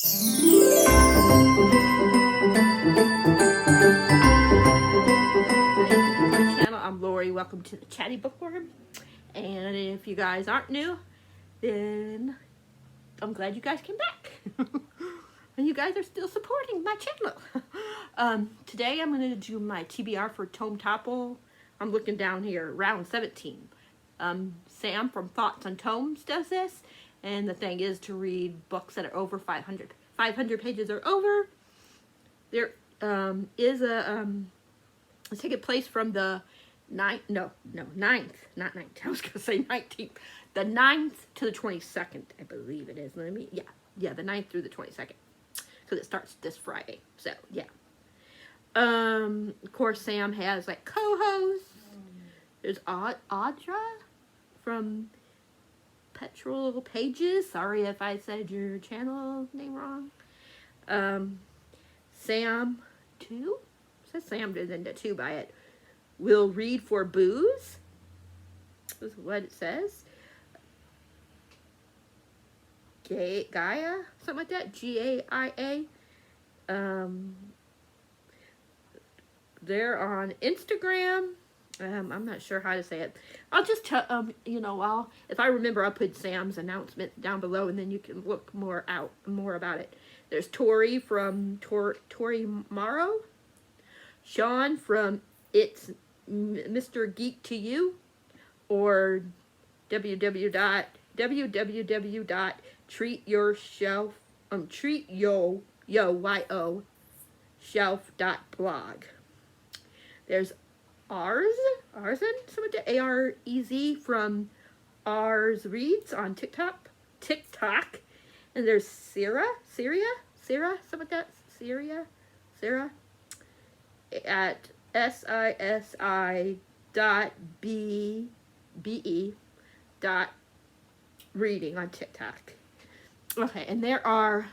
I'm Lori. Welcome to the Chatty Bookworm. And if you guys aren't new, then I'm glad you guys came back. And you guys are still supporting my channel. Today I'm going to do my TBR for Tome Topple. I'm looking down here, round 17. Sam from Thoughts on Tomes does this. And the thing is to read books that are over 500. 500 pages or over. There is a... It's taking place from the 9th, not 9th, I was going to say 19th. The 9th to the 22nd, I believe it is. Let me, yeah, the 9th through the 22nd. Because it starts this Friday, so, yeah. Of course, Sam has, like, co-hosts. There's Audra from Petrol Pages. Sorry if I said your channel name wrong. Sam, too. Says Sam did into 2 by it. Will read for booze. Is what it says. Gaia, something like that. G-A-I-A. They're on Instagram. I'm not sure how to say it. I'll just tell if I remember, I'll put Sam's announcement down below, and then you can look more about it. There's Tori from Tori Morrow. Sean from It's Mr. Geek to You, or treatyoshelf.blog. There's Arzen, something like A-R-E-Z from Ars Reads on TikTok, and there's Sarah, something like that, Sarah. At sisi.be.reading on TikTok. Okay, and there are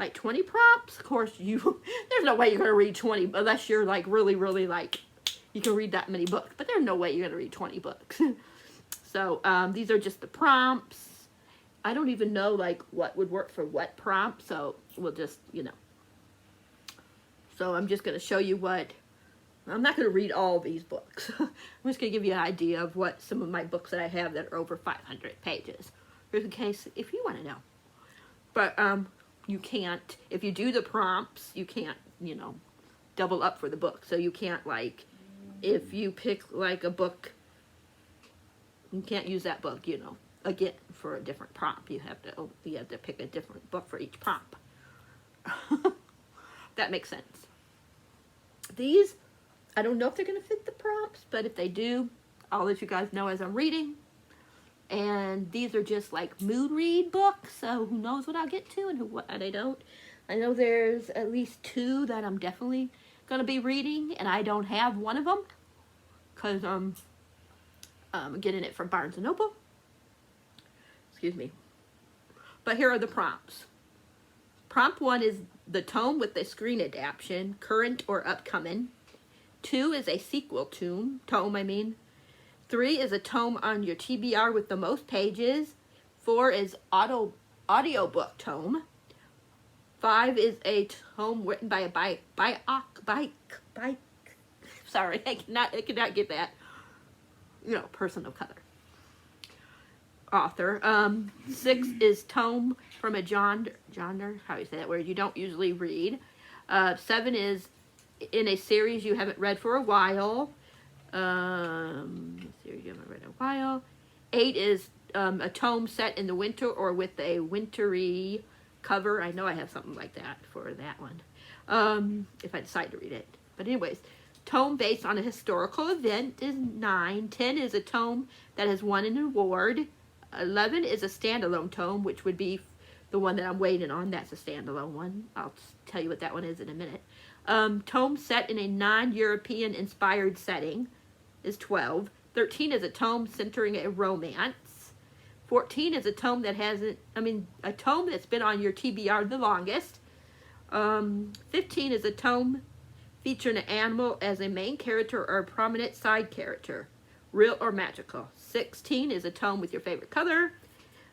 like 20 prompts. Of course, there's no way you're going to read 20 unless you're like really, really like, you can read that many books. But there's no way you're going to read 20 books. So, these are just the prompts. I don't even know like what would work for what prompt. So, we'll just, So I'm just going to show you I'm not going to read all these books. I'm just going to give you an idea of what some of my books that I have that are over 500 pages. Just in case, if you want to know. But you can't, if you do the prompts, you can't, double up for the book. So you can't, like, if you pick, like, a book, you can't use that book, again, for a different prompt. You have to pick a different book for each prompt. That makes sense. These, I don't know if they're going to fit the prompts, but if they do, I'll let you guys know as I'm reading. And these are just like mood read books, so who knows what I'll get to and what I don't. I know there's at least 2 that I'm definitely going to be reading, and I don't have one of them because I'm getting it from Barnes & Noble. Excuse me. But here are the prompts. Prompt 1 is the tome with the screen adaptation, current or upcoming. 2 is a sequel tome. 3 is a tome on your TBR with the most pages. 4 is audiobook tome. 5 is a tome written by a bike. Sorry, I cannot get that. Person of color. Author. 6 is tome from a genre, how do you say that word, you don't usually read. 7 is in a series you haven't read for a while. 8 is a tome set in the winter or with a wintry cover. I know I have something like that for that one, if I decide to read it. But anyways, tome based on a historical event is 9. 10 is a tome that has won an award. 11 is a standalone tome, which would be the one that I'm waiting on. That's a standalone one. I'll tell you what that one is in a minute. Tome set in a non-European inspired setting is 12. 13 is a tome centering a romance. 14 is a tome that a tome that's been on your TBR the longest. 15 is a tome featuring an animal as a main character or a prominent side character, real or magical. 16 is a tome with your favorite color.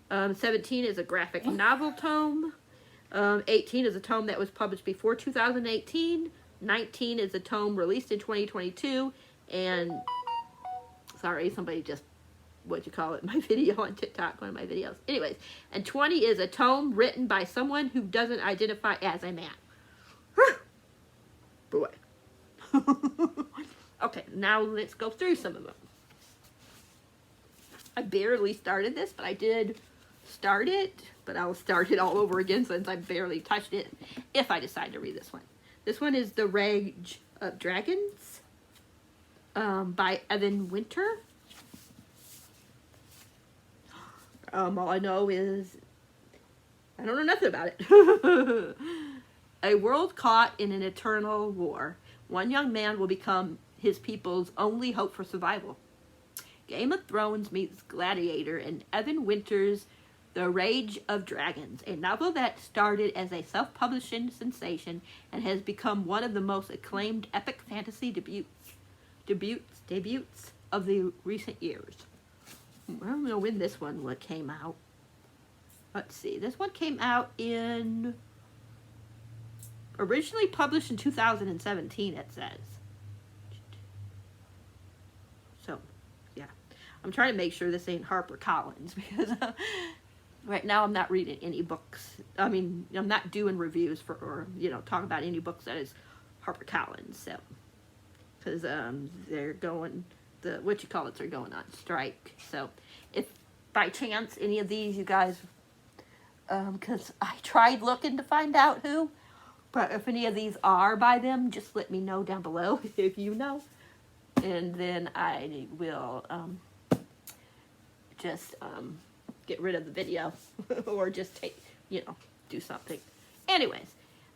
17 is a graphic novel tome. 18 is a tome that was published before 2018. 19 is a tome released in 2022. And, sorry, somebody just, my video on TikTok, one of my videos. Anyways, and 20 is a tome written by someone who doesn't identify as a man. Boy. Okay, now let's go through some of them. I barely started this, but I did start it, but I'll start it all over again since I barely touched it if I decide to read this one. This one is The Rage of Dragons by Evan Winter. All I know is I don't know nothing about it. A world caught in an eternal war. One young man will become his people's only hope for survival. Game of Thrones meets Gladiator in Evan Winter's The Rage of Dragons, a novel that started as a self-publishing sensation and has become one of the most acclaimed epic fantasy debuts of the recent years. I don't know when this one came out. Let's see. This one came out originally published in 2017, it says. So, yeah. I'm trying to make sure this ain't HarperCollins because right now I'm not reading any books. I mean, I'm not doing reviews or talk about any books that is HarperCollins. So, because they're going, they're going on strike. So, if by chance any of these you guys, because I tried looking to find out who, but if any of these are by them, just let me know down below if you know. And then I will just get rid of the video or just do something. Anyways,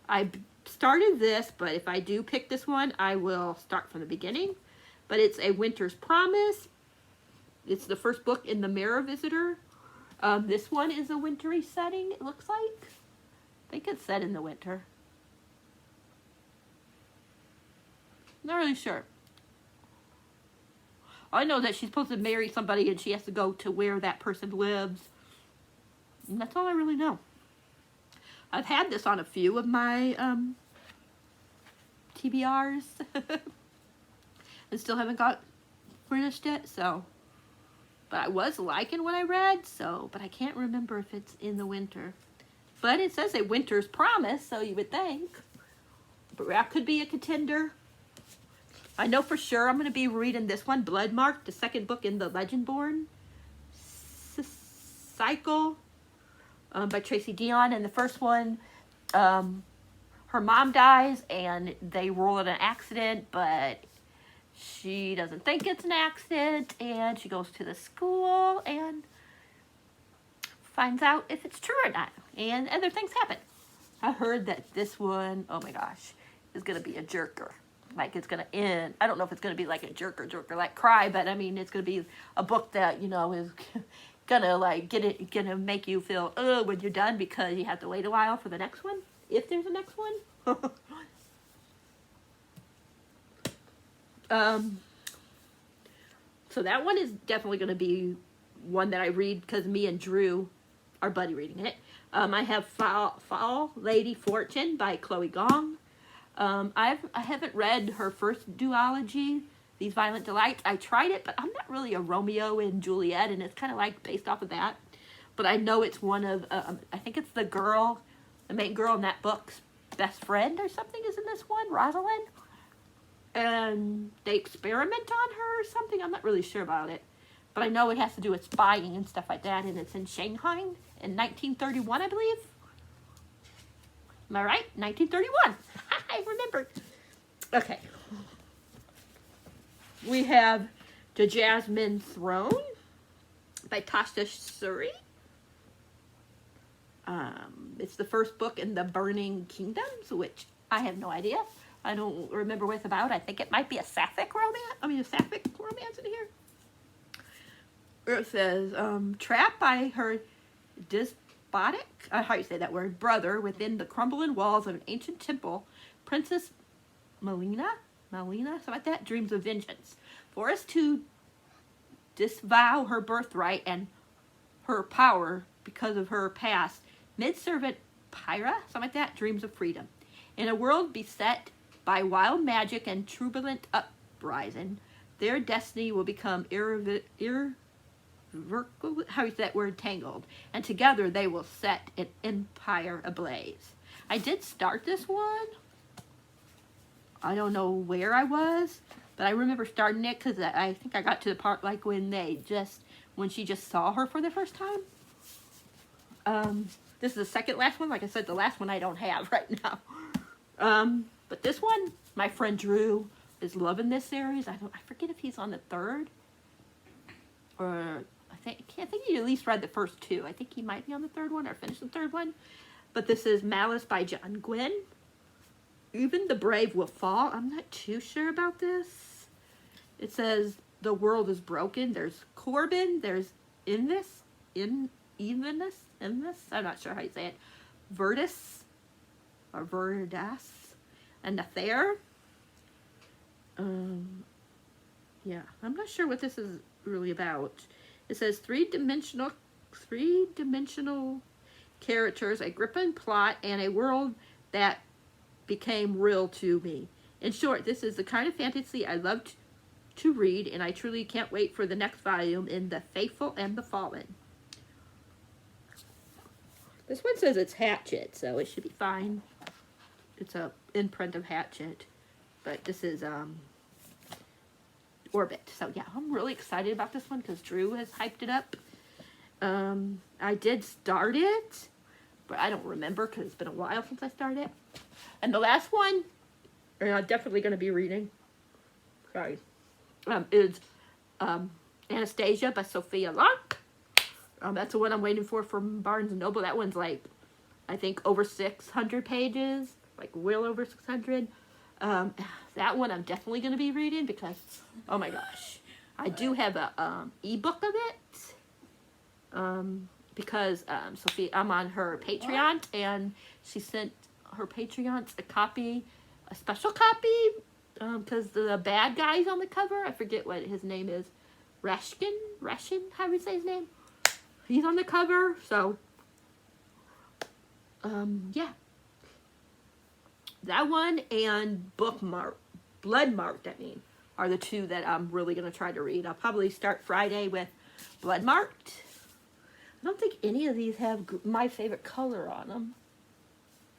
I started this, but if I do pick this one, I will start from the beginning. But it's A Winter's Promise. It's the first book in the Mirror Visitor. This one is a wintry setting, it looks like. I think it's set in the winter. Not really sure. I know that she's supposed to marry somebody and she has to go to where that person lives. And that's all I really know. I've had this on a few of my TBRs. And still haven't got finished it, so. But I was liking what I read, so. But I can't remember if it's in the winter. But it says A Winter's Promise, so you would think. But that could be a contender. I know for sure I'm going to be reading this one, Bloodmark, the second book in the Legendborn cycle by Tracy Dion. And the first one, her mom dies and they rule it an accident, but she doesn't think it's an accident. And she goes to the school and finds out if it's true or not. And other things happen. I heard that this one, oh my gosh, is going to be a jerker. Like, it's going to end. I don't know if it's going to be like a jerker like Cry, but I mean, it's going to be a book that, is going to, like, gonna make you feel, when you're done because you have to wait a while for the next one, if there's a next one. So that one is definitely going to be one that I read because me and Drew are buddy reading it. I have Fall Lady Fortune by Chloe Gong. I haven't read her first duology, These Violent Delights. I tried it, but I'm not really a Romeo and Juliet, and it's kind of like based off of that. But I know it's one of, I think it's the main girl in that book's best friend or something is in this one, Rosalind. And they experiment on her or something. I'm not really sure about it. But I know it has to do with spying and stuff like that, and it's in Shanghai in 1931, I believe. Am I right? 1931. I remembered. Okay. We have The Jasmine Throne by Tasha Suri. It's the first book in the Burning Kingdoms, which I have no idea. I don't remember what it's about. I think it might be a sapphic romance. I mean, a sapphic romance in here. It says, trapped by her despotic, how you say that word, brother within the crumbling walls of an ancient temple, Princess Melina, something like that, dreams of vengeance. Forced to disavow her birthright and her power because of her past, mid-servant Empira, something like that, dreams of freedom. In a world beset by wild magic and turbulent uprising, their destiny will become how is that word, tangled, and together they will set an empire ablaze. I did start this one. I don't know where I was, but I remember starting it because I think I got to the part like when she just saw her for the first time. This is the second last one. Like I said, the last one I don't have right now. But this one, my friend Drew is loving this series. I forget if he's on the third, or I think he at least read the first two. I think he might be on the third one or finished the third one. But this is Malice by John Gwynne. Even the brave will fall. I'm not too sure about this. It says the world is broken. There's Corbin. There's Evenness. I'm not sure how you say it. Verdus or Verdas and Nathair. Yeah, I'm not sure what this is really about. It says three-dimensional characters, a gripping plot, and a world that became real to me. In short, this is the kind of fantasy I love to read, and I truly can't wait for the next volume in The Faithful and the Fallen. This one says it's Hatchet, so it should be fine. It's a imprint of Hatchet, but this is Orbit. So yeah, I'm really excited about this one because Drew has hyped it up. I did start it, but I don't remember because it's been a while since I started it. And the last one, I'm definitely going to be reading, is Anastasia by Sophia Locke. That's the one I'm waiting for from Barnes & Noble. That one's like, I think, over 600 pages, like well over 600. That one I'm definitely going to be reading because, oh my gosh, I do have a ebook of it. Because Sophia, I'm on her Patreon, and she sent her Patreons a special copy, because the bad guy's on the cover. I forget what his name is. Rashin, how do you say his name? He's on the cover, so, yeah. That one and Bloodmarked, are the two that I'm really going to try to read. I'll probably start Friday with Bloodmarked. I don't think any of these have my favorite color on them.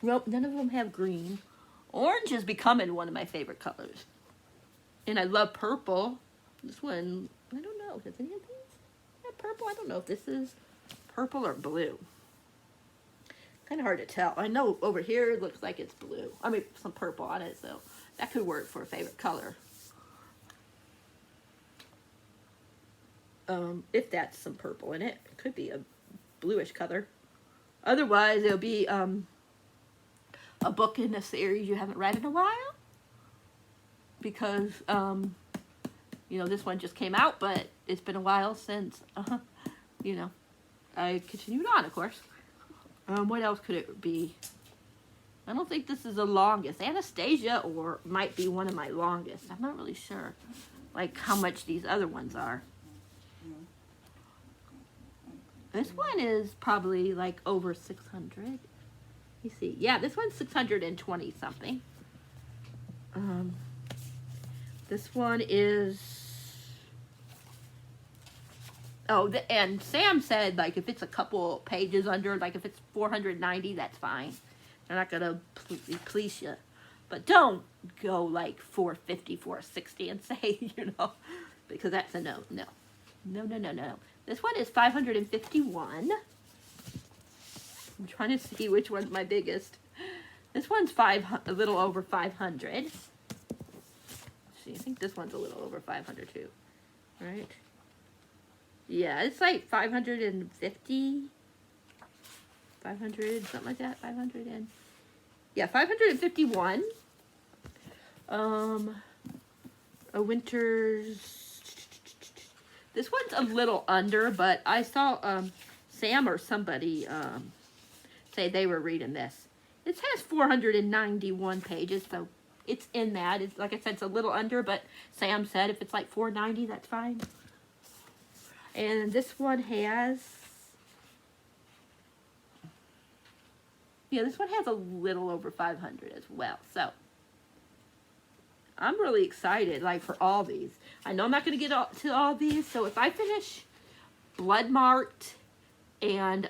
Nope, none of them have green. Orange is becoming one of my favorite colors. And I love purple. This one, I don't know. Does any of these have purple? I don't know if this is purple or blue. Kind of hard to tell. I know over here it looks like it's blue. I mean, some purple on it, so that could work for a favorite color. If that's some purple in it. It could be a bluish color. Otherwise, it'll be a book in a series you haven't read in a while. Because, you know, this one just came out, but it's been a while since, you know, I continued on, of course. What else could it be? I don't think this is the longest. Anastasia or might be one of my longest. I'm not really sure, like, how much these other ones are. This one is probably, like, over 600. You see. Yeah, this one's 620 something. This one is... Oh, and Sam said, like, if it's a couple pages under, like, if it's 490, that's fine. They're not going to police you. But don't go, like, 450, 460 and say, you know, because that's a no. No. No. This one is 551. I'm trying to see which one's my biggest. This one's a little over 500. Let's see, I think this one's a little over 500 too. Right? Yeah, it's like 550. 500, something like that. 500 and... Yeah, 551. A winter's... This one's a little under, but I saw Sam or somebody say they were reading this. It has 491 pages, so it's in that. It's, like I said, it's a little under, but Sam said if it's like 490, that's fine. And this one has... Yeah, this one has a little over 500 as well. So I'm really excited, like, for all these. I know I'm not going to get to all these, so if I finish Blood Marked and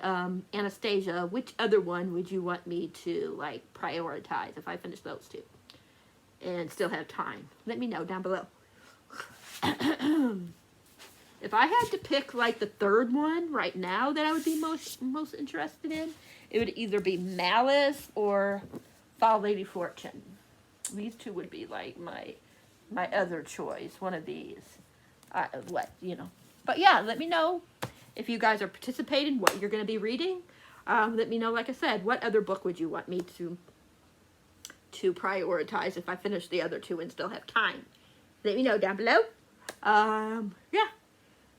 Anastasia, which other one would you want me to, like, prioritize if I finish those two and still have time? Let me know down below. If I had to pick, like, the third one right now that I would be most interested in, it would either be Malice or Foul Lady Fortune. These two would be, like, my other choice. One of these. But, yeah, let me know if you guys are participating, what you're going to be reading. Let me know, like I said, what other book would you want me to prioritize if I finish the other two and still have time. Let me know down below. Yeah.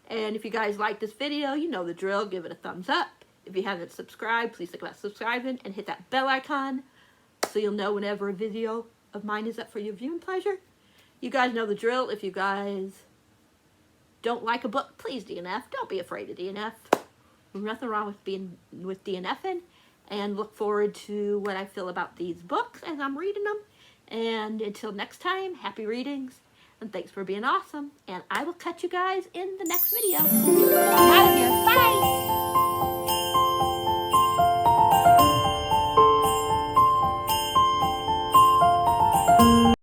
And if you guys like this video, you know the drill. Give it a thumbs up. If you haven't subscribed, please click that subscribing and hit that bell icon so you'll know whenever a video of mine is up for your viewing pleasure. You guys know the drill. If you guys don't like a book, please DNF. Don't be afraid of DNF. There's nothing wrong with DNFing. And look forward to what I feel about these books as I'm reading them. And until next time, happy readings. And thanks for being awesome. And I will catch you guys in the next video. Bye.